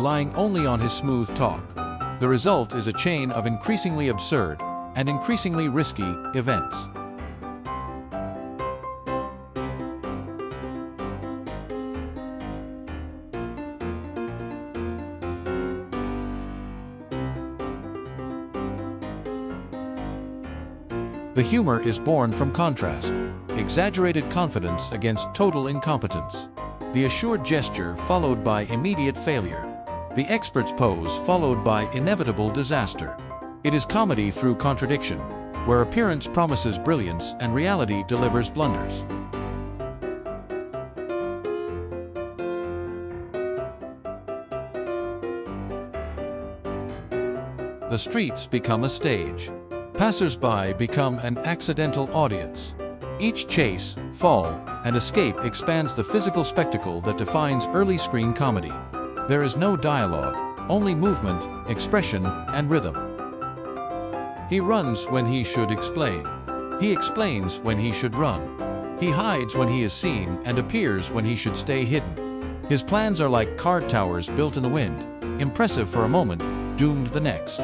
relying only on his smooth talk. The result is a chain of increasingly absurd and increasingly risky events. The humor is born from contrast, exaggerated confidence against total incompetence, the assured gesture followed by immediate failure, the expert's pose followed by inevitable disaster. It is comedy through contradiction, where appearance promises brilliance and reality delivers blunders. The streets become a stage. Passers-by become an accidental audience. Each chase, fall, and escape expands the physical spectacle that defines early screen comedy. There is no dialogue, only movement, expression, and rhythm. He runs when he should explain. He explains when he should run. He hides when he is seen and appears when he should stay hidden. His plans are like card towers built in the wind, impressive for a moment, doomed the next.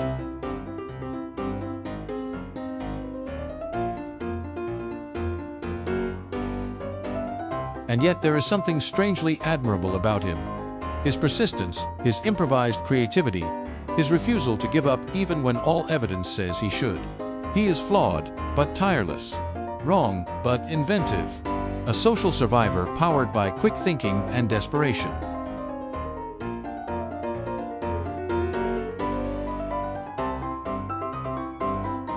And yet there is something strangely admirable about him. His persistence, his improvised creativity, his refusal to give up even when all evidence says he should. He is flawed, but tireless. Wrong, but inventive. A social survivor powered by quick thinking and desperation.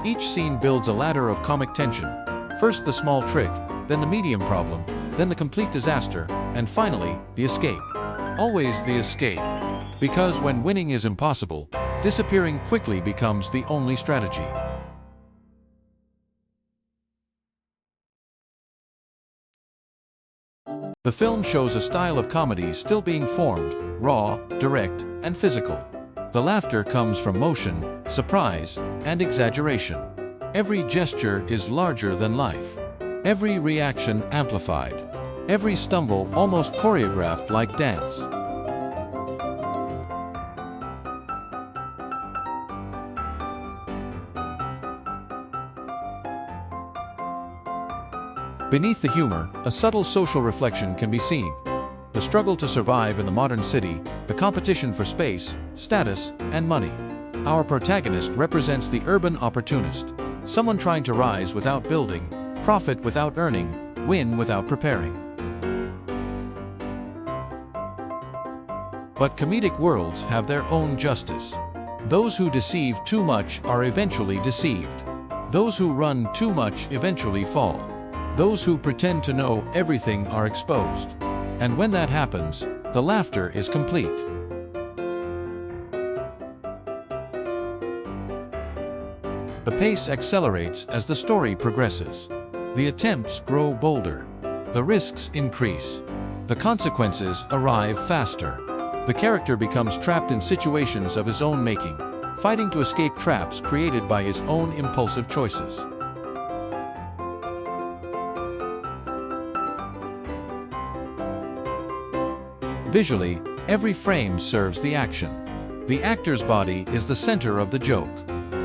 Each scene builds a ladder of comic tension. First the small trick, then the medium problem, then the complete disaster, and finally, the escape. Always the escape. Because when winning is impossible, disappearing quickly becomes the only strategy. The film shows a style of comedy still being formed, raw, direct, and physical. The laughter comes from motion, surprise, and exaggeration. Every gesture is larger than life. Every reaction amplified. Every stumble almost choreographed like dance. Beneath the humor, a subtle social reflection can be seen. The struggle to survive in the modern city, the competition for space, status, and money. Our protagonist represents the urban opportunist, someone trying to rise without building, profit without earning, win without preparing. But comedic worlds have their own justice. Those who deceive too much are eventually deceived. Those who run too much eventually fall. Those who pretend to know everything are exposed. And when that happens, the laughter is complete. The pace accelerates as the story progresses. The attempts grow bolder. The risks increase. The consequences arrive faster. The character becomes trapped in situations of his own making, fighting to escape traps created by his own impulsive choices. Visually, every frame serves the action. The actor's body is the center of the joke.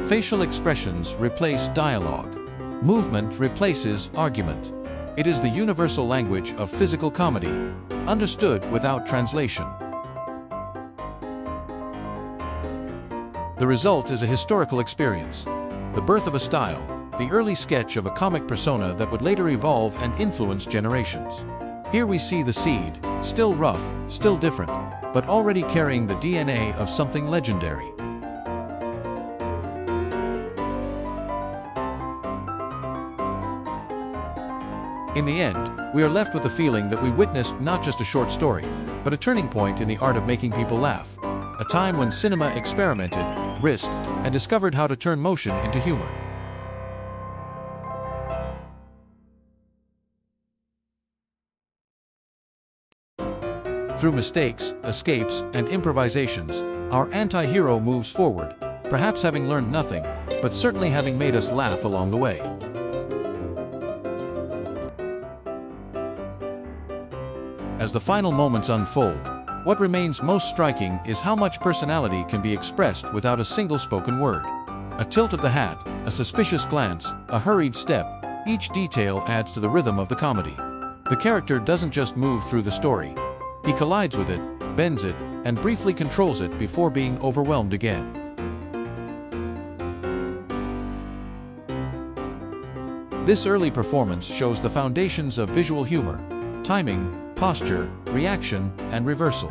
Facial expressions replace dialogue. Movement replaces argument. It is the universal language of physical comedy, understood without translation. The result is a historical experience. The birth of a style, the early sketch of a comic persona that would later evolve and influence generations. Here we see the seed, still rough, still different, but already carrying the DNA of something legendary. In the end, we are left with the feeling that we witnessed not just a short story, but a turning point in the art of making people laugh. A time when cinema experimented, risked, and discovered how to turn motion into humor. Through mistakes, escapes, and improvisations, our anti-hero moves forward, perhaps having learned nothing, but certainly having made us laugh along the way. As the final moments unfold, What remains most striking is how much personality can be expressed without a single spoken word. A tilt of the hat, a suspicious glance, a hurried step, each detail adds to the rhythm of the comedy. The character doesn't just move through the story. He collides with it, bends it, and briefly controls it before being overwhelmed again. This early performance shows the foundations of visual humor: timing, posture, reaction, and reversal.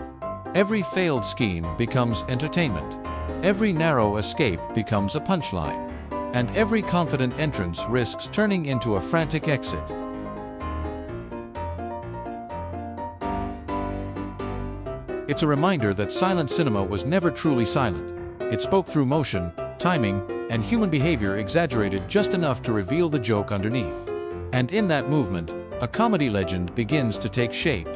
Every failed scheme becomes entertainment. Every narrow escape becomes a punchline. And every confident entrance risks turning into a frantic exit. It's a reminder that silent cinema was never truly silent. It spoke through motion, timing, and human behavior exaggerated just enough to reveal the joke underneath. And in that movement, a comedy legend begins to take shape.